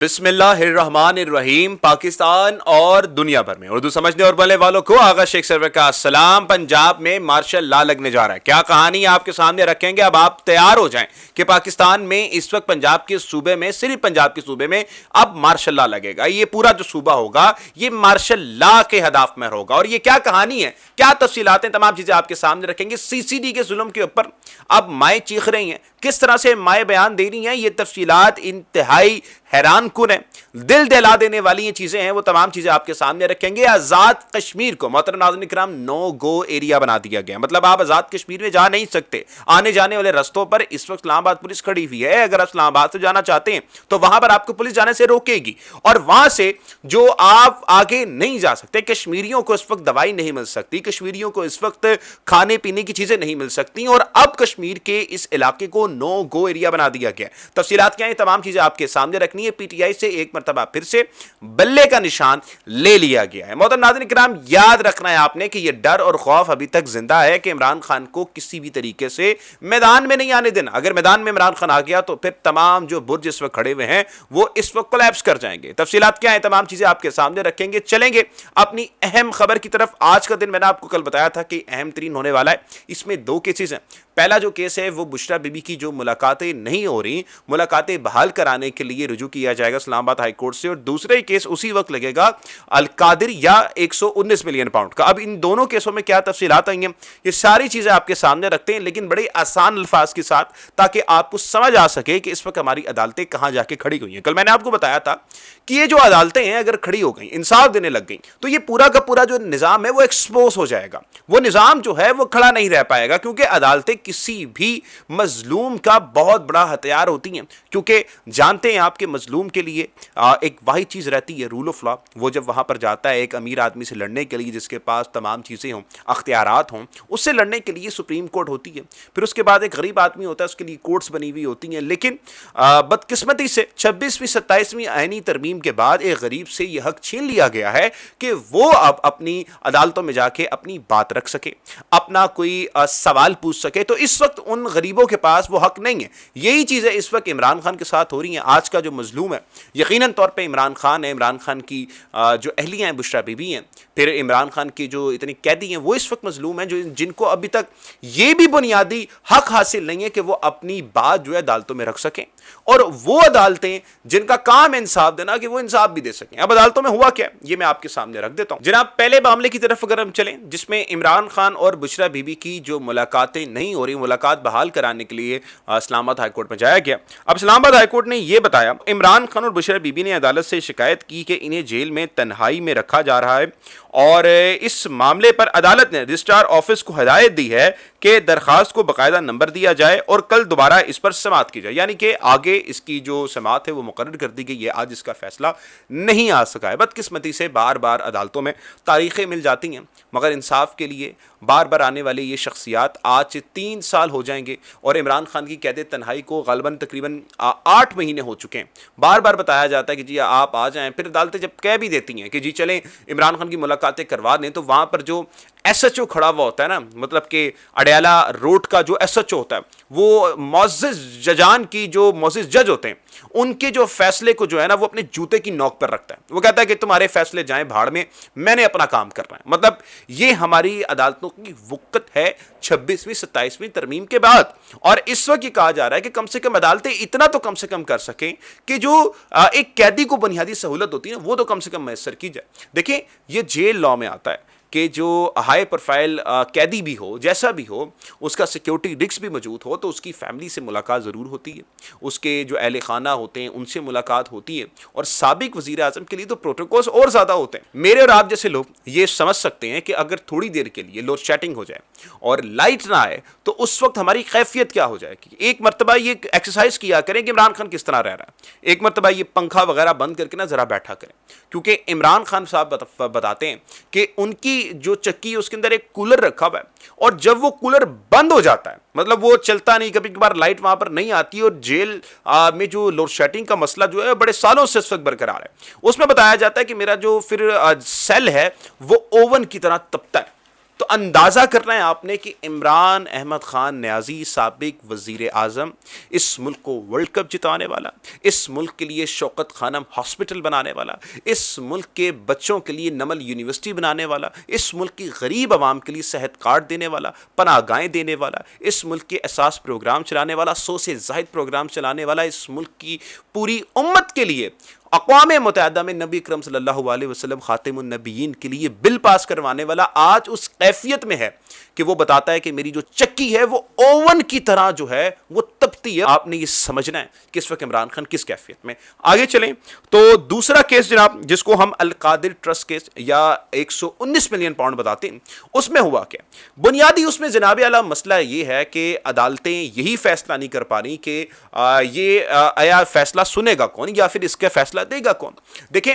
بسم اللہ الرحمن الرحیم۔ پاکستان اور دنیا بھر میں اردو سمجھنے اور بولنے والوں کو آغا شیخ سرور کا السلام۔ پنجاب میں مارشل لا لگنے جا رہا ہے، کیا کہانی آپ کے سامنے رکھیں گے۔ اب آپ تیار ہو جائیں کہ پاکستان میں اس وقت پنجاب کے صوبے میں، صرف پنجاب کے صوبے میں اب مارشل لا لگے گا۔ یہ پورا جو صوبہ ہوگا یہ مارشل لا کے ہدف میں ہوگا، اور یہ کیا کہانی ہے، کیا تفصیلات ہیں، تمام چیزیں آپ کے سامنے رکھیں گے۔ سی سی ڈی کے ظلم کے اوپر اب مائیں چیخ رہی ہیں، کس طرح سے مائیں بیان دے رہی ہیں، یہ تفصیلات انتہائی حیران کن ہیں، دل دہلا دینے والی یہ چیزیں ہیں، وہ تمام چیزیں آپ کے سامنے رکھیں گے۔ آزاد کشمیر کو محترم ناظرین کرام نو گو ایریا بنا دیا گیا، مطلب آپ آزاد کشمیر میں جا نہیں سکتے۔ آنے جانے والے رستوں پر اس وقت اسلام آباد پولیس کھڑی ہوئی ہے، اگر آپ اسلام آباد سے جانا چاہتے ہیں تو وہاں پر آپ کو پولیس جانے سے روکے گی، اور وہاں سے جو آپ آگے نہیں جا سکتے۔ کشمیریوں کو اس وقت دوائی نہیں مل سکتی، کشمیریوں کو اس وقت کھانے پینے کی چیزیں نہیں مل سکتی، اور اب کشمیر کے اس علاقے کو نو گو ایریا بنا دیا گیا۔ تفصیلات کیا ہیں، تمام چیزیں آپ کے سامنے رکھنی ہے۔ پی ٹی آئی سے ایک مرتبہ پھر سے بلے کا نشان لے لیا گیا ہے۔ محترم ناظرین کرام، یاد رکھنا ہے آپ نے کہ یہ ڈر اور خوف ابھی تک زندہ ہے کہ عمران خان کو کسی بھی طریقے سے میدان میں نہیں آنے دینا۔ اگر میدان میں عمران خان آ گیا تو پھر تمام جو برج اس وقت کھڑے ہوئے ہیں وہ اس وقت کولیپس کر جائیں گے۔ تفصیلات کیا ہیں، تمام چیزیں آپ کے سامنے رکھیں گے۔ چلیں گے اپنی اہم خبر کی طرف۔ آج کا دن میں نے آپ کو کل بتایا تھا کہ اہم ترین ہونے والا ہے، اس میں دو کیسز ہیں۔ پہلا جو کیس ہے وہ بشرا بی بی کی جو ملاقاتیں نہیں ہو رہی، ملاقاتیں بحال کرانے کے لیے رجوع کیا جائے گا اسلام آباد ہائی کورٹ سے، اور دوسرا ہی کیس اسی وقت لگے گا القادر یا 119 ملین پاؤنڈ کا۔ اب ان دونوں کیسوں میں کیا تفصیلات آئی ہیں، یہ ساری چیزیں آپ کے سامنے رکھتے ہیں، لیکن بڑے آسان الفاظ کے ساتھ، تاکہ آپ کو سمجھ آ سکے کہ اس وقت ہماری عدالتیں کہاں جا کے کھڑی ہوئی ہیں۔ کل میں نے آپ کو بتایا تھا کہ یہ جو عدالتیں ہیں اگر کھڑی ہو گئیں، انصاف دینے لگ گئیں، تو یہ پورا کا پورا جو نظام ہے وہ ایکسپوز ہو جائے گا۔ وہ نظام جو ہے وہ کھڑا نہیں رہ پائے گا، کیونکہ عدالتیں کسی بھی مظلوم کا بہت بڑا ہتھیار ہوتی ہیں، کیونکہ جانتے ہیں آپ کے مظلوم کے لیے ایک واحد چیز رہتی ہے، رول آف لا۔ وہ جب وہاں پر جاتا ہے ایک امیر آدمی سے لڑنے کے لیے، جس کے پاس تمام چیزیں ہوں، اختیارات ہوں، اس سے لڑنے کے لیے سپریم کورٹ ہوتی ہے۔ پھر اس کے بعد ایک غریب آدمی ہوتا ہے، اس کے لیے کورٹس بنی ہوئی ہوتی ہیں، لیکن بدقسمتی سے 26ویں 27ویں آئینی ترمیم کے بعد ایک غریب سے یہ حق چھین لیا گیا ہے کہ وہ اب اپنی عدالتوں میں جا کے اپنی بات رکھ سکے، اپنا کوئی سوال پوچھ سکے۔ تو اس وقت ان غریبوں کے پاس وہ حق نہیں ہے۔ یہی چیزیں اس وقت عمران خان کے ساتھ ہو رہی ہیں۔ آج کا جو مظلوم ہے یقیناً طور پہ عمران خان ہے، عمران خان کی جو اہلیہ ہیں بشرا بی بی ہیں، پھر عمران خان کی جو اتنے قیدی ہیں وہ اس وقت مظلوم ہیں، جن کو ابھی تک یہ بھی بنیادی حق حاصل نہیں ہے کہ وہ اپنی بات جو ہے عدالتوں میں رکھ سکیں، اور وہ عدالتیں جن کا کام انصاف دینا کہ وہ انصاف بھی دے سکیں۔ اب عدالتوں میں ہوا کیا، یہ میں آپ کے سامنے رکھ دیتا ہوں۔ جناب، پہلے معاملے کی طرف اگر ہم چلیں، جس میں عمران خان اور بشرا بی بی کی جو ملاقاتیں نہیں ہو رہی، ملاقات بحال کرانے کے لیے اسلام آباد ہائی کورٹ میں جایا گیا۔ اب اسلام آباد ہائی کورٹ نے یہ بتایا، عمران خان اور بشرا بی بی نے عدالت سے شکایت کی کہ انہیں جیل میں تنہائی میں رکھا جا رہا ہے، اور اس معاملے پر عدالت نے رجسٹرار آفس کو ہدایت دی ہے کہ درخواست کو باقاعدہ نمبر دیا جائے اور کل دوبارہ اس پر سماعت کی جائے، یعنی کہ آگے اس کی جو سماعت ہے وہ مقرر کر دی گئی ہے۔ آج اس کا فیصلہ نہیں آ سکا ہے۔ بدقسمتی سے بار بار عدالتوں میں تاریخیں مل جاتی ہیں، مگر انصاف کے لیے بار بار آنے والی یہ شخصیات آج 3 سال ہو جائیں گے، اور عمران خان کی قید تنہائی کو غالباً تقریباً 8 مہینے ہو چکے ہیں۔ بار بار بتایا جاتا ہے کہ جی آپ آ جائیں، پھر عدالتیں جب کہہ بھی دیتی ہیں کہ جی چلیں عمران خان کی ملاقاتیں کروا دیں، تو وہاں پر جو ایس ایچ او کھڑا ہوا ہوتا ہے نا، مطلب کہ اڈیالہ روڈ کا جو ایس ایچ او ہوتا ہے، وہ معزز ججان کی جو معزز جج ہوتے ہیں، ان کے جو فیصلے کو جو ہے نا وہ اپنے جوتے کی نوک پر رکھتا ہے۔ وہ کہتا ہے کہ تمہارے فیصلے جائیں بھاڑ میں نے اپنا کام کرنا ہے۔ مطلب یہ ہماری عدالتوں کی وقت ہے 26ویں 27ویں ترمیم کے بعد، اور اس وقت یہ کہا جا رہا ہے کہ کم سے کم عدالتیں اتنا تو کم سے کم کر سکیں کہ جو ایک قیدی کو بنیادی سہولت ہوتی ہے وہ تو کم سے کم میسر کی جائے۔ دیکھیں، یہ جیل لا میں آتا ہے کہ جو ہائی پروفائل قیدی بھی ہو، جیسا بھی ہو، اس کا سیکیورٹی رسک بھی موجود ہو، تو اس کی فیملی سے ملاقات ضرور ہوتی ہے، اس کے جو اہل خانہ ہوتے ہیں ان سے ملاقات ہوتی ہے، اور سابق وزیر اعظم کے لیے تو پروٹوکولز اور زیادہ ہوتے ہیں۔ میرے اور آپ جیسے لوگ یہ سمجھ سکتے ہیں کہ اگر تھوڑی دیر کے لیے لوڈ شیڈنگ ہو جائے اور لائٹ نہ آئے تو اس وقت ہماری کیفیت کیا ہو جائے گی۔ ایک مرتبہ یہ ایکسرسائز کیا کریں کہ عمران خان کس طرح رہ رہا ہے، ایک مرتبہ یہ پنکھا وغیرہ بند کر کے نا ذرا بیٹھا کریں، کیونکہ عمران خان صاحب بتاتے ہیں کہ ان کی جو چکی ہے اس کے اندر ایک کولر رکھا ہوا ہے، اور جب وہ کولر بند ہو جاتا ہے، مطلب وہ چلتا نہیں، کبھی کبھار لائٹ وہاں پر نہیں آتی، اور جیل میں جو لوڈ شیڈنگ کا مسئلہ جو ہے بڑے سالوں سے اس وقت برقرار ہے، اس میں بتایا جاتا ہے کہ میرا جو پھر سیل ہے وہ اوون کی طرح تپتا ہے، تو اندازہ کرنا ہے آپ نے کہ عمران احمد خان نیازی سابق وزیر اعظم، اس ملک کو ورلڈ کپ جتانے والا، اس ملک کے لیے شوکت خانم ہاسپٹل بنانے والا، اس ملک کے بچوں کے لیے نمل یونیورسٹی بنانے والا، اس ملک کی غریب عوام کے لیے صحت کارڈ دینے والا، پناہ گاہیں دینے والا، اس ملک کے اساس پروگرام چلانے والا، 100 سے زائد پروگرام چلانے والا، اس ملک کی پوری امت کے لیے اقوام متحدہ میں نبی اکرم صلی اللہ علیہ وسلم خاتم النبیین کے لیے بل پاس کروانے والا آج اس کیفیت میں ہے کہ وہ بتاتا ہے کہ میری جو چکی ہے وہ اوون کی طرح جو ہے وہ تپتی ہے۔ آپ نے یہ سمجھنا ہے کہ اس وقت عمران خان کس کیفیت میں۔ آگے چلیں تو دوسرا کیس جناب جس کو ہم القادر ٹرسٹ کیس یا 119 ملین پاؤنڈ بتاتے ہیں، اس میں ہوا کیا؟ بنیادی اس میں جناب اعلیٰ مسئلہ یہ ہے کہ عدالتیں یہی فیصلہ نہیں کر پا رہی کہ یہ آیا فیصلہ سنے گا کون یا پھر اس کا فیصلہ دے گا کون۔ دیکھیں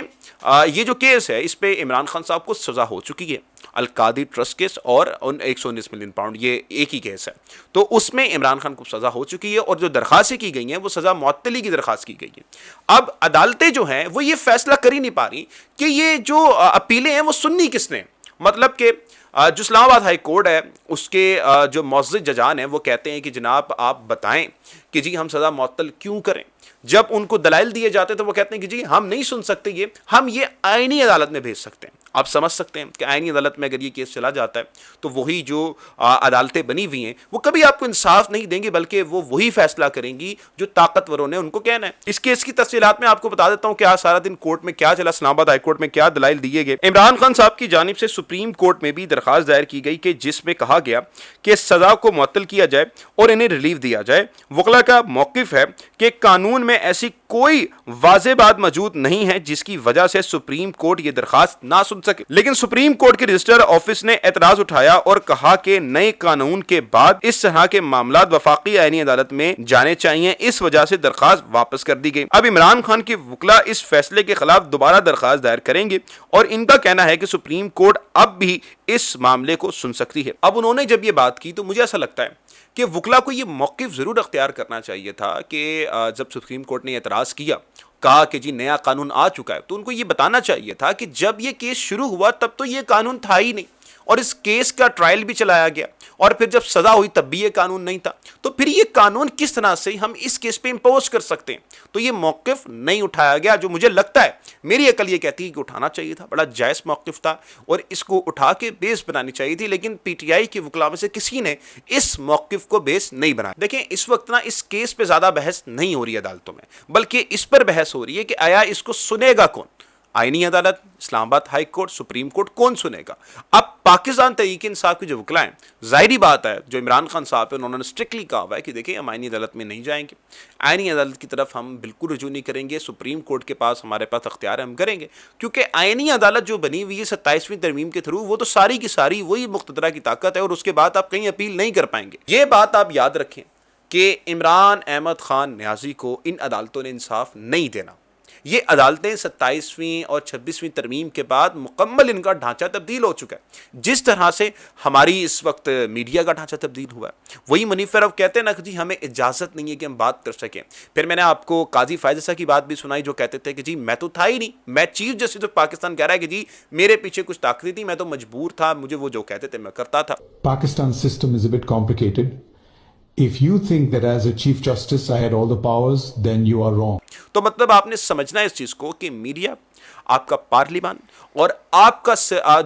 یہ جو کیس ہے اس پہ عمران خان صاحب کو سزا ہو چکی ہے، القادی ٹرسٹ کیس اور 119 ملین پاؤنڈ یہ ایک ہی کیس ہے، تو اس میں عمران خان کو سزا ہو چکی ہے اور جو درخواستیں کی گئی ہیں وہ سزا معطلی کی درخواست کی گئی ہے۔ اب عدالتیں جو ہیں وہ یہ فیصلہ کر ہی نہیں پا رہی کہ یہ جو اپیلیں ہیں وہ سننی کس نے، مطلب کہ جو اسلام آباد ہائی کورٹ ہے اس کے جو معزز ججان ہیں وہ کہتے ہیں کہ جناب آپ بتائیں کہ جی ہم سزا معطل کیوں کریں۔ جب ان کو دلائل دیے جاتے تو وہ کہتے ہیں کہ جی ہم نہیں سن سکتے، یہ ہم یہ آئینی عدالت میں بھیج سکتے ہیں۔ آپ سمجھ سکتے ہیں کہ آئینی عدالت میں اگر یہ کیس چلا جاتا ہے تو وہی جو عدالتیں بنی ہوئی ہیں وہ کبھی آپ کو انصاف نہیں دیں گی، بلکہ وہ وہی فیصلہ کریں گی جو طاقتوروں نے ان کو کہنا ہے۔ اس کیس کی تفصیلات میں آپ کو بتا دیتا ہوں کہ آج سارا دن کورٹ میں کیا چلا، اسلام آباد ہائی کورٹ میں کیا دلائل دیے گئے۔ عمران خان صاحب کی جانب سے سپریم کورٹ میں بھی درخواست دائر کی گئی کہ جس میں کہا گیا کہ سزا کو معطل کیا جائے اور انہیں ریلیف دیا جائے۔ وکلا کا موقف ہے کہ قانون میں ایسی کوئی واضح بات موجود نہیں ہے جس کی وجہ سے سپریم کورٹ یہ درخواست نہ سن سکے، لیکن سپریم کورٹ کے رجسٹر آفس نے اعتراض اٹھایا اور کہا کہ نئے قانون کے بعد اس طرح کے معاملات وفاقی آئینی عدالت میں جانے چاہیے، اس وجہ سے درخواست واپس کر دی گئی۔ اب عمران خان کے وکلا اس فیصلے کے خلاف دوبارہ درخواست دائر کریں گے اور ان کا کہنا ہے کہ سپریم کورٹ اب بھی اس معاملے کو سن سکتی ہے۔ اب انہوں نے جب یہ بات کی تو مجھے ایسا لگتا ہے کہ وکلا کو یہ موقف ضرور اختیار کرنا چاہیے تھا کہ جب سپریم کورٹ نے اعتراض کیا، کہا کہ جی نیا قانون آ چکا ہے، تو ان کو یہ بتانا چاہیے تھا کہ جب یہ کیس شروع ہوا تب تو یہ قانون تھا ہی نہیں، اور اس کیس کا ٹرائل بھی چلایا گیا، اور پھر جب سزا ہوئی تب بھی یہ قانون نہیں تھا، تو پھر یہ قانون کس طرح سے ہم اس کیس پہ امپوز کر سکتے ہیں؟ تو یہ موقف نہیں اٹھایا گیا، جو مجھے لگتا ہے میری عقل یہ کہتی ہے کہ اٹھانا چاہیے تھا، بڑا جائز موقف تھا اور اس کو اٹھا کے بیس بنانی چاہیے تھی، لیکن پی ٹی آئی کے وکلا میں سے کسی نے اس موقف کو بیس نہیں بنایا۔ دیکھیں اس وقت نا اس کیس پہ زیادہ بحث نہیں ہو رہی ہے عدالتوں میں، بلکہ اس پر بحث ہو رہی ہے کہ آیا اس کو سنے گا کون؟ آئینی عدالت، اسلام آباد ہائی کورٹ، سپریم کورٹ، کون سنے گا؟ اب پاکستان تحریک انصاف کے جو وکلا ہیں، ظاہری بات ہے جو عمران خان صاحب ہیں انہوں نے اسٹرکٹلی کہا ہوا ہے کہ دیکھیں ہم آئینی عدالت میں نہیں جائیں گے، آئینی عدالت کی طرف ہم بالکل رجوع نہیں کریں گے، سپریم کورٹ کے پاس ہمارے پاس اختیار ہے ہم کریں گے، کیونکہ آئینی عدالت جو بنی ہوئی ہے 27ویں ترمیم کے تھرو وہ تو ساری کی ساری وہی مقتدرہ کی طاقت ہے اور اس کے بعد آپ کہیں اپیل نہیں کر پائیں گے۔ یہ بات آپ یاد رکھیں کہ عمران احمد خان نیازی کو ان عدالتوں نے انصاف نہیں دینا۔ یہ عدالتیں 27ویں اور 26ویں ترمیم کے بعد مکمل ان کا ڈھانچہ تبدیل ہو چکا ہے، جس طرح سے ہماری اس وقت میڈیا کا ڈھانچہ تبدیل ہوا ہے۔ وہی منیفر اب کہتے ہیں نا کہ جی ہمیں اجازت نہیں ہے کہ ہم بات کر سکیں۔ پھر میں نے آپ کو قاضی فائز عیسیٰ کی بات بھی سنائی جو کہتے تھے کہ جی میں تو تھا ہی نہیں، میں چیف جسٹس آف پاکستان کہہ رہا ہے کہ جی میرے پیچھے کچھ طاقتیں تھی، میں تو مجبور تھا، مجھے وہ جو کہتے تھے میں کرتا تھا۔ Pakistan system is a bit complicated. If you think that as a Chief Justice I had all the powers, then you are wrong. تو مطلب آپ نے سمجھنا ہے اس چیز کو کہ میڈیا، آپ کا پارلیمان اور آپ کا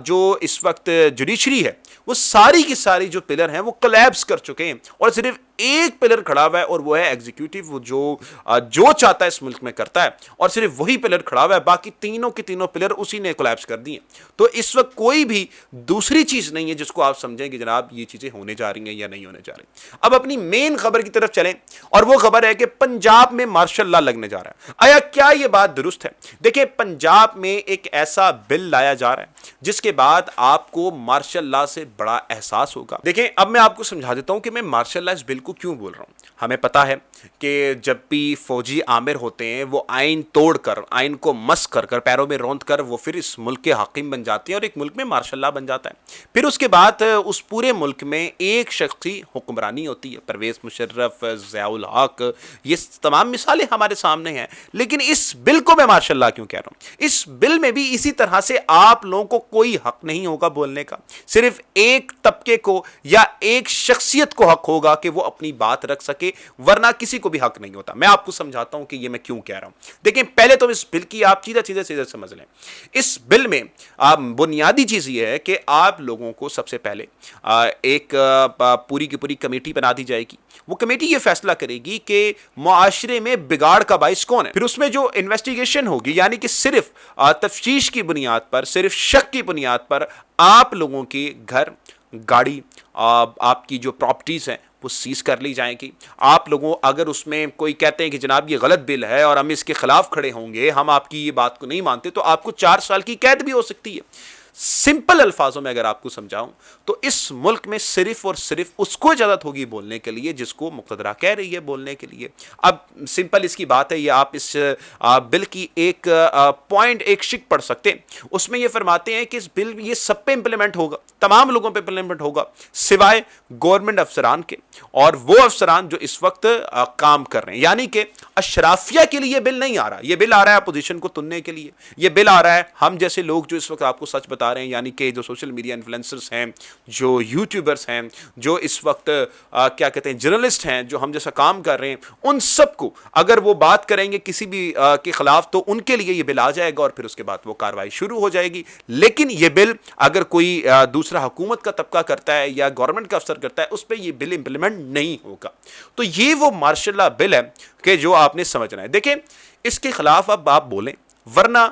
جو اس وقت جوڈیشری ہے وہ ساری کی ساری جو پلر ہیں وہ کلیپس کر چکے ہیں، اور صرف ایک پلر کھڑا ہوا ہے اور وہ ہے ایگزیکیوٹیو، وہ جو چاہتا ہے اس ملک میں کرتا ہے، اور صرف وہی پلر کھڑا ہوا ہے، باقی تینوں کے تینوں پلر اسی نے کلیپس کر دی ہیں۔ تو اس وقت کوئی بھی دوسری چیز نہیں ہے جس کو آپ سمجھیں کہ جناب یہ چیزیں ہونے جا رہی ہیں یا نہیں ہونے جا رہی۔ اب اپنی مین خبر کی طرف چلیں، اور وہ خبر ہے کہ پنجاب میں مارشل لا لگنے جا رہا ہے۔ آیا کیا یہ بات درست ہے؟ دیکھیں پنجاب میں ایک ایسا بل لایا جا رہا ہے جس کے بعد آپ کو مارشل لا سے بڑا احساس ہوگا۔ دیکھیں اب میں آپ کو سمجھا دیتا ہوں کہ میں مارشل لا اس بل کو کیوں بول رہا ہوں۔ ہمیں پتا ہے کہ جب بھی فوجی آمر ہوتے ہیں وہ آئین توڑ کر، آئین کو مس کر کر، پیروں میں روند کر وہ پھر اس ملک کے حاکم بن جاتے ہیں اور ایک ملک میں مارشل لا بن جاتا ہے۔ پھر اس کے بعد اس پورے ملک میں ایک شخصی حکمرانی ہوتی ہے، پرویز مشرف، ضیاء الحق، یہ تمام مثالیں ہمارے سامنے ہیں۔ لیکن اس بل کو میں مارشل لا کیوں کہہ رہا ہوں؟ اس بل میں بھی اسی طرح سے آپ لوگوں کو کوئی حق نہیں ہوگا بولنے کا، صرف ایک طبقے کو یا ایک شخصیت کو حق ہوگا کہ وہ اپنی بات رکھ سکے، ورنہ کسی کو بھی حق نہیں ہوتا۔ میں آپ کو سمجھاتا ہوں کہ یہ میں کیوں کہہ رہا ہوں۔ دیکھیں پہلے تو اس بل کی آپ سیدھے سمجھ لیں۔ اس بل میں بنیادی چیز یہ ہے کہ آپ لوگوں کو سب سے پہلے ایک پوری کی پوری کمیٹی بنا دی جائے گی۔ وہ کمیٹی یہ فیصلہ کرے گی کہ معاشرے میں بگاڑ کا باعث کون ہے۔ پھر اس میں جو انویسٹیگیشن ہوگی، یعنی کہ صرف تفتیش کی بنیاد پر، صرف شک کی بنیاد پر آپ لوگوں کے گھر، گاڑی، آپ کی جو پراپرٹیز ہیں وہ سیز کر لی جائیں گی۔ آپ لوگوں اگر اس میں کوئی کہتے ہیں کہ جناب یہ غلط بل ہے اور ہم اس کے خلاف کھڑے ہوں گے، ہم آپ کی یہ بات کو نہیں مانتے، تو آپ کو 4 سال کی قید بھی ہو سکتی ہے۔ سمپل الفاظوں میں اگر آپ کو سمجھاؤں تو اس ملک میں صرف اور صرف اس کو اجازت ہوگی بولنے کے لیے جس کو مقتدرہ کہہ رہی ہے بولنے کے لیے۔ اب سمپل اس کی بات ہے، یہ آپ اس بل کی ایک پوائنٹ، ایک شک پڑھ سکتے ہیں۔ اس میں یہ فرماتے ہیں کہ اس بل یہ سب پہ امپلیمنٹ ہوگا، تمام لوگوں پہ امپلیمنٹ ہوگا سوائے گورنمنٹ افسران کے، اور وہ افسران جو اس وقت کام کر رہے ہیں۔ یعنی کہ اشرافیہ کے لیے یہ بل نہیں آ رہا، یہ بل آ رہا ہے اپوزیشن کو تننے کے لیے، یہ بل آ رہا ہے ہم جیسے لوگ جو اس وقت آپ کو سچ بتا رہے ہیں، یعنی کہ جو سوشل میڈیا انفلوئنسرز ہیں، جو یوٹیوبرز ہیں، جو اس وقت کیا کہتے ہیں جرنلسٹ ہیں، جو ہم جیسا کام کر رہے ہیں، ان سب کو اگر وہ بات کریں گے کسی بھی کے خلاف تو ان کے لیے یہ بل آ جائے گا اور پھر اس کے بعد وہ کارروائی شروع ہو جائے گی۔ لیکن یہ بل اگر کوئی دوسرا حکومت کا طبقہ کرتا ہے یا گورنمنٹ کا افسر کرتا ہے، اس پہ یہ بل امپلیمنٹ نہیں ہوگا۔ تو یہ وہ مارشل لا بل ہے کہ جو آپ نے سمجھنا ہے۔ دیکھیں اس کے خلاف اب آپ بولیں، ورنہ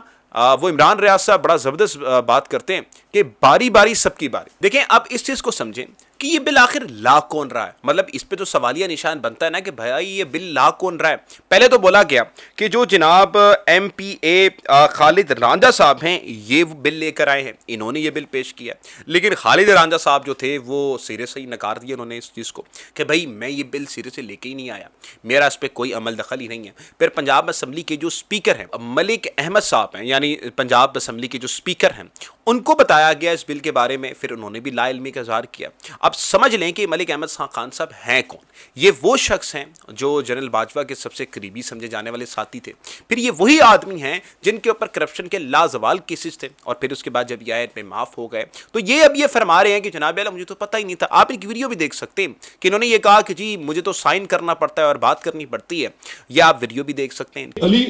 وہ عمران ریاض صاحب بڑا زبردست بات کرتے ہیں کہ باری باری سب کی باری۔ دیکھیں اب اس چیز کو سمجھیں کہ یہ بل آخر لا کون رہا ہے، مطلب اس پہ تو سوالیہ نشان بنتا ہے نا کہ بھائی یہ بل لا کون رہا ہے۔ پہلے تو بولا گیا کہ جو جناب ایم پی اے خالد رانجھا صاحب ہیں یہ بل لے کر آئے ہیں، انہوں نے یہ بل پیش کیا، لیکن خالد رانجھا صاحب جو تھے وہ سرے سے ہی نکار دیا انہوں نے اس چیز کو کہ بھائی میں یہ بل سرے سے لے کے ہی نہیں آیا، میرا اس پہ کوئی عمل دخل ہی نہیں ہے۔ پھر پنجاب اسمبلی کے جو اسپیکر ہیں ملک احمد صاحب ہیں، یعنی پنجاب اسمبلی کے جو اسپیکر ہیں، ان کو بتایا گیا اس بل کے بارے میں، پھر انہوں نے بھی لا علمی کا اظہار کیا۔ اب سمجھ لیں کہ ملک احمد خان صاحب ہیں کون۔ یہ وہ شخص ہیں جو جنرل باجوہ کے سب سے قریبی سمجھے جانے والے ساتھی تھے، پھر یہ وہی آدمی ہیں جن کے اوپر کرپشن کے لازوال کیسز تھے، اور پھر اس کے بعد جب یہ آیت میں معاف ہو گئے تو یہ اب یہ فرما رہے ہیں کہ جناب اعلیٰ مجھے تو پتہ ہی نہیں تھا۔ آپ ایک ویڈیو بھی دیکھ سکتے ہیں کہ انہوں نے یہ کہا کہ جی مجھے تو سائن کرنا پڑتا ہے اور بات کرنی پڑتی ہے، یہ آپ ویڈیو بھی دیکھ سکتے ہیں۔ علی،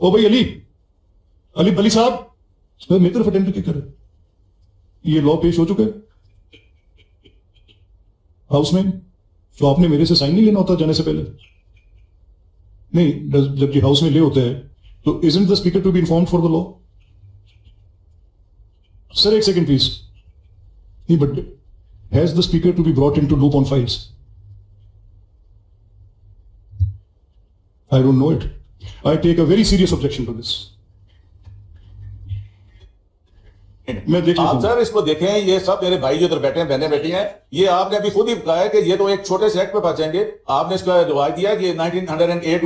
او بھائی علی بلی صاحب میری طرف اٹینڈ کر، یہ لا پیش ہو چکا ہے ہاؤس میں، تو آپ نے میرے سے سائن نہیں لینا ہوتا جانے سے پہلے؟ نہیں، جب یہ ہاؤس میں لے ہوتا ہے تو isn't the speaker to be informed for the law? سر ایک سیکنڈ پلیز، نہیں but has the speaker to be brought into loop on files? I don't know it. I take a very serious objection to this. آپ سر اس کو دیکھیں، یہ سب میرے بھائی جو ادھر بیٹھے ہیں، بہنیں بیٹھی ہیں، یہ آپ نے ابھی خود ہی کہا ہے کہ یہ تو ایک چھوٹے سے ایکٹ پہ بچیں گے۔ آپ نے اس کا جواب دیا کہ 1908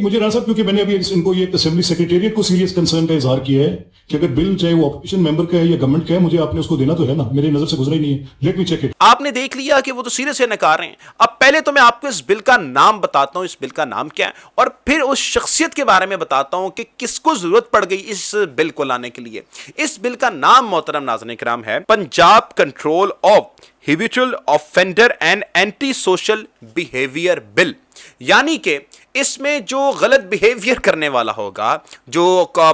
مجھے رانا صاحب، کیونکہ میں نے ابھی ان کو یہ اسمبلی سیکریٹریٹ کو سیریس کنسرن کا اظہار کیا ہے کہ اگر بل چاہے وہ اپوزیشن ممبر کا ہے یا گورنمنٹ کا ہے، مجھے آپ نے اس کو دینا تو ہے نا، میری نظر سے گزرا ہی نہیں ہے۔ Let me check it. آپ نے دیکھ لیا کہ وہ تو سیرے سے نکار رہے ہیں۔ اب پہلے تو میں آپ کو اس بل کا نام بتاتا ہوں، اس بل کا نام کیا ہے، اور پھر اس شخصیت کے بارے میں بتاتا ہوں کہ کس کو ضرورت پڑ گئی اس بل کو لانے کے لیے۔ اس بل کا نام محترم ناظرین کرام ہے Punjab control of habitual offender and anti social behaviour bill, یعنی کہ اس میں جو غلط بیہیویئر کرنے والا ہوگا، جو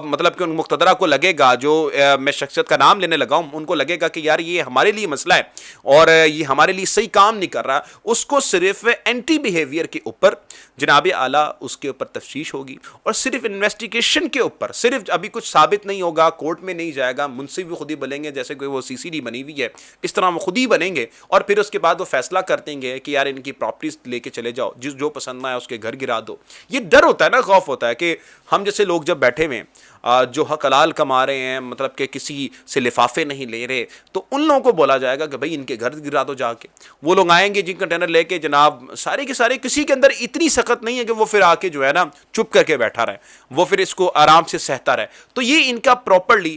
مطلب کہ ان مقتدرہ کو لگے گا، جو میں شخصیت کا نام لینے لگا ہوں، ان کو لگے گا کہ یار یہ ہمارے لیے مسئلہ ہے اور یہ ہمارے لیے صحیح کام نہیں کر رہا، اس کو صرف اینٹی بیہیویئر کے اوپر جناب اعلیٰ اس کے اوپر تفتیش ہوگی، اور صرف انویسٹیگیشن کے اوپر، صرف ابھی کچھ ثابت نہیں ہوگا، کورٹ میں نہیں جائے گا، منصف بھی خود ہی بنیں گے، جیسے کہ وہ سی سی ڈی بنی ہوئی ہے اس طرح وہ خود ہی بنیں گے، اور پھر اس کے بعد وہ فیصلہ کر دیں گے کہ یار ان کی پراپرٹیز لے کے چلے جاؤ، جو پسند نہ ہے اس کے گھر گرا دو۔ یہ ڈر ہوتا ہے نا، خوف ہوتا ہے کہ ہم جیسے لوگ جب بیٹھے ہوئے ہیں جو حق حلال کما رہے ہیں، مطلب کہ کسی سے لفافے نہیں لے رہے، تو ان لوگوں کو بولا جائے گا کہ بھائی ان کے گھر گرا دو جا کے۔ وہ لوگ آئیں گے جن کنٹینر لے کے، جناب سارے کے سارے، کسی کے اندر اتنی سخت نہیں ہے کہ وہ پھر آ کے جو ہے نا چپ کر کے بیٹھا رہے، وہ پھر اس کو آرام سے سہتا رہے۔ تو یہ ان کا پراپرلی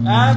ਇਹ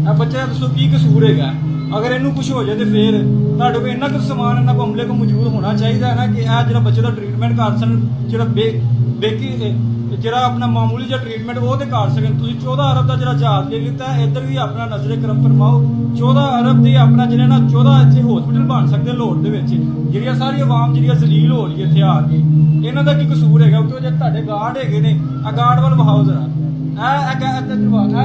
ਇਹ ਬੱਚੇ ਦਾ ਦੱਸੋ ਕੀ ਕਸੂਰ ਹੈਗਾ? ਅਗਰ ਇਹਨੂੰ ਕੁਝ ਹੋ ਜਾਏ ਤੇ ਫਿਰ ਤੁਹਾਡੇ ਕੋਲ ਇੰਨਾ ਕੁ ਸਮਾਨ ਇਹਨਾਂ ਕੋਲ ਹਮਲੇ ਕੋ ਮੌਜੂਦ ਹੋਣਾ ਚਾਹੀਦਾ ਹੈ ਨਾ ਕਿ ਇਹ ਜਿਹੜਾ ਬੱਚੇ ਦਾ ਟ੍ਰੀਟਮੈਂਟ ਕਰ ਸਕਣ, ਜਿਹੜਾ ਬੇਕੀ ਜਿਹੜਾ ਆਪਣਾ ਮਾਮੂਲੀ ਜਿਹਾ ਟ੍ਰੀਟਮੈਂਟ ਉਹ ਤੇ ਕਰ ਸਕਣ। ਤੁਸੀਂ 14 ਅਰਬ ਦਾ ਜਿਹੜਾ ਜਹਾਜ਼ ਲੈ ਲਿੱਤਾ, ਇੱਧਰ ਵੀ ਆਪਣਾ ਨਜ਼ਰੇ ਕਰਮ ਫਰਮਾਓ। 14 ਅਰਬ ਦੇ ਆਪਣਾ ਜਿਹੜਾ ਨਾ 14 ਇੱਥੇ ਹਸਪੀਟਲ ਬਣ ਸਕਦੇ ਲਾਹੌਰ ਦੇ ਵਿੱਚ, ਜਿਹੜੀਆਂ ਸਾਰੀ ਆਵਾਮ ਜਿਹੜੀ ਜ਼ਲੀਲ ਹੋ ਰਹੀ ਹੈ ਇੱਥੇ ਆ ਕੇ। ਇਹਨਾਂ ਦਾ ਕੀ ਕਸੂਰ ਹੈਗਾ? ਉੱਤੇ ਜੇ ਤੁਹਾਡੇ ਗਾਰਡ ਹੈਗੇ ਨੇ, ਆ ਗਾਰਡ ਵੱਲ ਵਹਾਓ ਜ਼ਰਾ।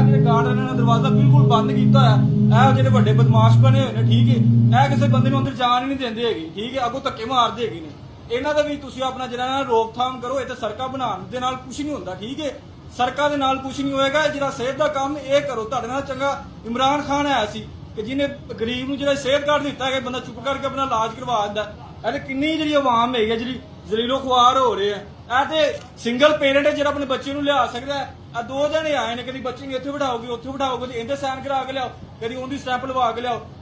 ਜਿਹੜੇ ਗਾਰਡ ਨੇ ਦਰਵਾਜ਼ਾ ਬਿਲਕੁਲ ਬੰਦ ਕੀਤਾ ਹੋਇਆ। ਇਹ ਜਿਹੜੇ ਵੱਡੇ ਬਦਮਾਸ਼ ਬਣੇ ਹੋਏ ਨੇ, ਠੀਕ ਹੈ। ਇਹ ਕਿਸੇ ਬੰਦੇ ਨੂੰ ਅੰਦਰ ਜਾਣ ਹੀ ਨਹੀਂ ਦਿੰਦੇ ਹੈਗੇ, ਠੀਕ ਹੈ। ਅੱਗੋਂ ਧੱਕੇ ਮਾਰਦੇ ਹੈਗੇ ਨੇ। ਇਹਨਾਂ ਦਾ ਵੀ ਤੁਸੀਂ ਆਪਣਾ ਜਿਹੜਾ ਨਾ ਰੋਕਥਾਮ ਕਰੋ। ਇਹ ਤਾਂ ਸੜਕਾਂ ਬਣਾਉਣ ਦੇ ਨਾਲ ਕੁਝ ਨਹੀਂ ਹੁੰਦਾ, ਠੀਕ ਹੈ। ਸੜਕਾਂ ਦੇ ਨਾਲ ਕੁਝ ਨਹੀਂ ਹੋਏਗਾ। ਜਿਹੜਾ ਸਿਹਤ ਦਾ ਕੰਮ ਇਹ ਕਰੋ। ਤੁਹਾਡੇ ਨਾਲ ਚੰਗਾ ਇਮਰਾਨ ਖਾਨ ਆਇਆ ਸੀ ਕਿ ਜਿਹਨੇ ਗਰੀਬ ਨੂੰ ਜਿਹੜਾ ਸਿਹਤ ਕਾਰਡ ਦਿੱਤਾ ਹੈ, ਬੰਦਾ ਚੁੱਪ ਕਰਕੇ ਆਪਣਾ ਇਲਾਜ ਕਰਵਾ ਦਿੰਦਾ। ਇਹ ਕਿੰਨੀ ਜਿਹੜੀ ਆਵਾਮ ਹੈਗੀ ਜਿਹੜੀ ਜ਼ਲੀਲੋ ਖੁਆਰ ਹੋ ਰਹੇ ਆ। ਇਹ ਤੇ ਸਿੰਗਲ ਪੇਰੈਂਟ ਹੈ ਜਿਹੜਾ ਆਪਣੇ ਬੱਚੇ ਨੂੰ ਲਿਆ ਸਕਦਾ ਹੈ। ਆ 2 ਜਣੇ ਆਏ ਨੇ, ਕਦੀ ਬੱਚੇ ਨੂੰ ਇੱਥੇ ਬਿਠਾਓਗੇ, ਉੱਥੇ ਬਿਠਾਓਗੇ, ਇਹਦੇ ਸਾਈਨ ਕਰਾ ਕੇ ਲਿਆਓ, ਕਦੀ ਉਹਦੀ ਸਟੈਂਪ ਲਵਾ ਕੇ ਲਿਆਓ।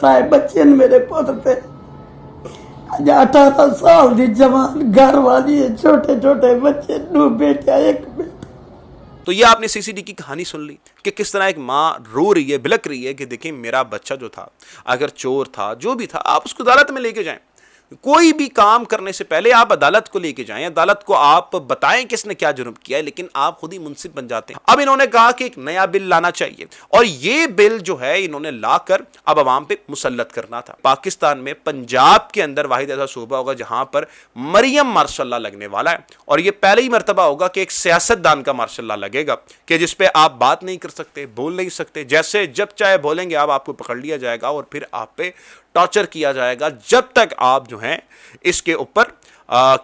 ترائے بچے میرے پوتے 18 سال دی جوان گھر والی ہے, چھوٹے چھوٹے بچے, 2 بیٹے 1 بیٹا. تو یہ آپ نے سی سی ڈی کی کہانی سن لی کہ کس طرح ایک ماں رو رہی ہے, بلک رہی ہے کہ دیکھیں میرا بچہ جو تھا, اگر چور تھا, جو بھی تھا, آپ اس کو عدالت میں لے کے جائیں. کوئی بھی کام کرنے سے پہلے آپ عدالت کو لے کے جائیں, عدالت کو آپ بتائیں کس نے کیا جرم کیا ہے, لیکن آپ خود ہی منصف بن جاتے ہیں. اب انہوں نے کہا کہ ایک نیا بل لانا چاہیے, اور یہ بل جو ہے انہوں نے لا کر اب عوام پہ مسلط کرنا تھا. پاکستان میں پنجاب کے اندر واحد ایسا صوبہ ہوگا جہاں پر مریم ماشاء اللہ لگنے والا ہے, اور یہ پہلے ہی مرتبہ ہوگا کہ ایک سیاست دان کا ماشاء اللہ لگے گا کہ جس پہ آپ بات نہیں کر سکتے, بول نہیں سکتے, جیسے جب چاہے بولیں گے آپ کو پکڑ لیا جائے گا اور پھر آپ پہ ٹارچر کیا جائے گا جب تک آپ جو ہیں اس کے اوپر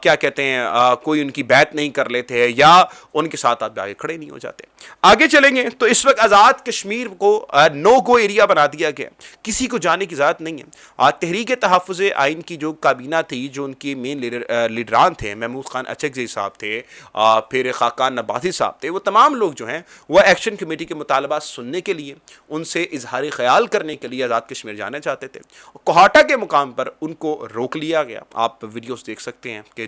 کیا کہتے ہیں کوئی ان کی بیعت نہیں کر لیتے یا ان کے ساتھ آپ آگے کھڑے نہیں ہو جاتے. آگے چلیں گے تو اس وقت آزاد کشمیر کو نو گو ایریا بنا دیا گیا, کسی کو جانے کی اجازت نہیں ہے. تحریک تحفظ آئین کی جو کابینہ تھی, جو ان کے مین لیڈران تھے, محمود خان اچکزئی صاحب تھے, پھر خاقان نباسی صاحب تھے, وہ تمام لوگ جو ہیں وہ ایکشن کمیٹی کے مطالبات سننے کے لیے, ان سے اظہار خیال کرنے کے لیے آزاد کشمیر جانا چاہتے تھے. کوہاٹا کے مقام پر ان کو روک لیا گیا. آپ ویڈیوز دیکھ سکتے ہیں کہ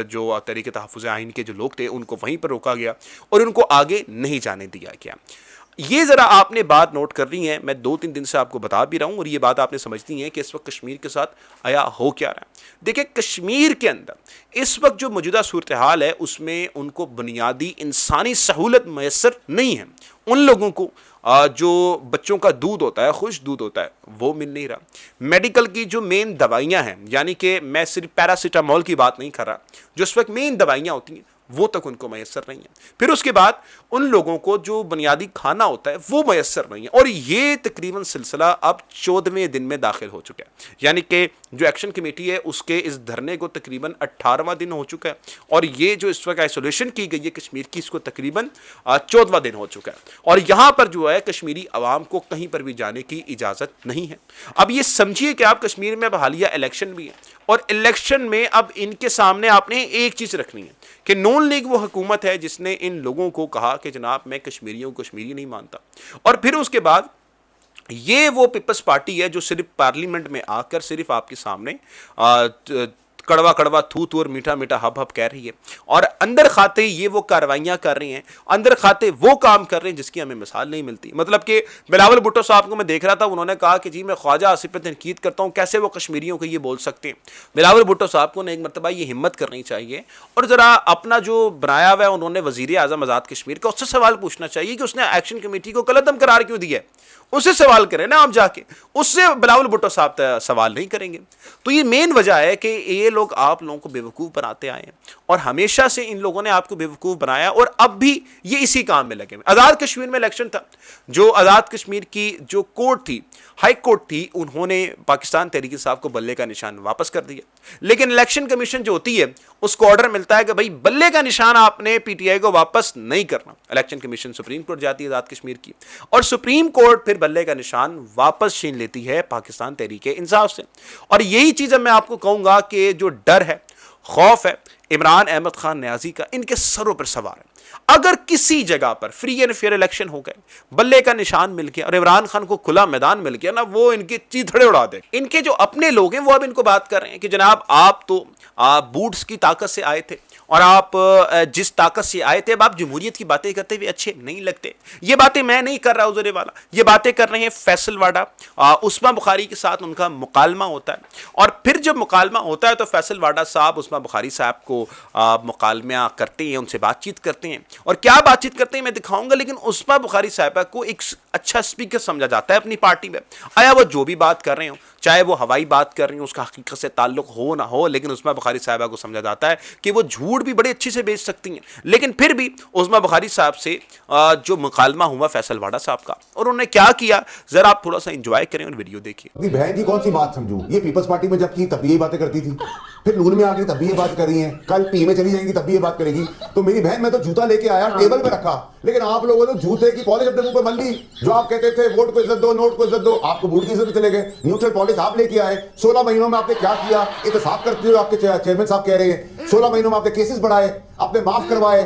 جو تحریک تحفظ آئین کے جو لوگ تھے ان کو وہیں پر روکا گیا اور ان کو آگے نہیں جانے دیا گیا. یہ ذرا آپ نے بات نوٹ کرنی ہے, میں 2-3 دن سے آپ کو بتا بھی رہا ہوں, اور یہ بات آپ نے سمجھنی ہے کہ اس وقت کشمیر کے ساتھ آیا ہو کیا رہا ہے. دیکھیں کشمیر کے اندر اس وقت جو موجودہ صورتحال ہے اس میں ان کو بنیادی انسانی سہولت میسر نہیں ہے. ان لوگوں کو جو بچوں کا دودھ ہوتا ہے, خوش دودھ ہوتا ہے, وہ مل نہیں رہا. میڈیکل کی جو مین دوائیاں ہیں, یعنی کہ میں صرف پیراسیٹامول کی بات نہیں کر رہا, جو اس وقت مین دوائیاں ہوتی ہیں وہ تک ان کو میسر نہیں ہے. پھر اس کے بعد ان لوگوں کو جو بنیادی کھانا ہوتا ہے وہ میسر نہیں ہے, اور یہ تقریباً سلسلہ اب 14ویں دن میں داخل ہو چکا ہے. یعنی کہ جو ایکشن کمیٹی ہے اس کے اس دھرنے کو تقریباً 18واں دن ہو چکا ہے, اور یہ جو اس وقت آئسولیشن کی گئی ہے کشمیر کی, اس کو تقریباً 14واں دن ہو چکا ہے, اور یہاں پر جو ہے کشمیری عوام کو کہیں پر بھی جانے کی اجازت نہیں ہے. اب یہ سمجھیے کہ آپ کشمیر میں اب حالیہ الیکشن بھی ہے, اور الیکشن میں اب ان کے سامنے آپ نے ایک چیز رکھنی ہے کہ نون لیگ وہ حکومت ہے جس نے ان لوگوں کو کہا کہ جناب میں کشمیریوں کو کشمیری نہیں مانتا, اور پھر اس کے بعد یہ وہ پیپلز پارٹی ہے جو صرف پارلیمنٹ میں آ کر صرف آپ کے سامنے کڑوا کڑوا تھو تھو اور میٹھا میٹھا ہب ہب کہہ رہی ہے, اور اندر کھاتے یہ وہ کاروائیاں کر رہی ہیں, اندر کھاتے وہ کام کر رہے ہیں جس کی ہمیں مثال نہیں ملتی. مطلب کہ بلاول بھٹو صاحب کو میں دیکھ رہا تھا, انہوں نے کہا کہ جی میں خواجہ آصف پہ تنقید کرتا ہوں, کیسے وہ کشمیریوں کو یہ بول سکتے ہیں. بلاول بھٹو صاحب کو نے ایک مرتبہ یہ ہمت کرنی چاہیے اور ذرا اپنا جو بنایا ہوا ہے انہوں نے وزیر اعظم آزاد کشمیر کا, اس سے سوال پوچھنا چاہیے کہ اس نے ایکشن کمیٹی کو کلعدم قرار کیوں دیا ہے. اس سے سوال کریں نا آپ جا کے, اس سے بلاول بھٹو صاحب سوال نہیں کریں گے. تو یہ مین وجہ ہے کہ یہ لوگ آپ لوگوں کو بیوقوف بناتے آئے ہیں, اور ہمیشہ سے ان لوگوں نے آپ کو بیوقوف بنایا, اور اب بھی یہ اسی کام میں لگے ہوئے. آزاد کشمیر میں الیکشن تھا, جو آزاد کشمیر کی جو کورٹ تھی, ہائی کورٹ تھی, انہوں نے پاکستان تحریک صاحب کو بلے کا نشان واپس کر دیا. لیکن الیکشن کمیشن جو ہوتی ہے اس کو آرڈر ملتا ہے کہ بھائی بلے کا نشان آپ نے پی ٹی آئی کو واپس نہیں کرنا. الیکشن کمیشن سپریم کورٹ جاتی ہے آزاد کشمیر کی, اور سپریم کورٹ پھر بلے کا نشان واپس چھین لیتی ہے پاکستان تحریک انصاف سے. اور یہی چیز اب میں آپ کو کہوں گا کہ جو ڈر ہے, خوف ہے عمران احمد خان نیازی کا, ان کے سروں پر سوار ہے. اگر کسی جگہ پر فری اینڈ فیئر الیکشن ہو گئے, بلے کا نشان مل گیا اور عمران خان کو کھلا میدان مل گیا نا, وہ ان کے چیتھڑے اڑا دے. ان کے جو اپنے لوگ ہیں وہ اب ان کو بات کر رہے ہیں کہ جناب آپ تو بوٹس کی طاقت سے آئے تھے, اور آپ جس طاقت سے آئے تھے اب آپ جمہوریت کی باتیں کرتے ہوئے اچھے نہیں لگتے. یہ باتیں میں نہیں کر رہا عذر والا, یہ باتیں کر رہے ہیں فیصل واڈا. عثمان بخاری کے ساتھ ان کا مکالمہ ہوتا ہے, اور پھر جب مکالمہ ہوتا ہے تو فیصل واڈا صاحب عثمان بخاری صاحب کو مکالمہ کرتے ہیں, ان سے بات چیت کرتے ہیں, اور کیا بات چیت کرتے ہیں میں دکھاؤں گا. لیکن عثمان بخاری صاحبہ کو ایک اچھا اسپیکر سمجھا جاتا ہے اپنی پارٹی میں. آیا وہ جو بھی بات کر رہے ہوں, چاہے وہ ہوائی بات کر رہی ہوں, اس کا حقیقت سے تعلق ہو نہ ہو, لیکن عثمان بخاری صاحبہ کو سمجھا جاتا ہے کہ وہ جھوٹ بھی بڑے اچھے سے بیچ سکتی ہیں. لیکن پھر بھی عثمان بخاری صاحب سے جو مکالمہ ہوا فیصل واڈا صاحب کا, اور انہوں نے کیا کیا, ذرا آپ تھوڑا سا انجوائے کریں اور ویڈیو دیکھیے. اپنی بہن کی کون سی بات سمجھوں, یہ پیپلز پارٹی میں جب کی تب یہ باتیں کرتی تھی, پھر نون میں آ گئی تب بھی یہ بات کر رہی ہیں, کل پی میں چلی جائیں گی تب بھی یہ بات کرے گی. تو میری بہن, میں تو جوتا لے کے آیا ٹیبل پہ رکھا, لیکن آپ لوگوں نے جوتے کی پالش اپنے منہ پہ مل لی. جو آپ کہتے تھے ووٹ کو عزت دو, نوٹ کو عزت دو, آپ کو بوٹ کی عزت چلے گئے. نیوٹرل پالش آپ لے کے آئے. 16 مہینوں میں آپ نے کیا کیا, احتساب کرتے ہوئے آپ کے چیئرمین صاحب کہہ رہے ہیں 16 مہینوں میں آپ نے کیسز بڑھائے, آپ نے معاف کروائے,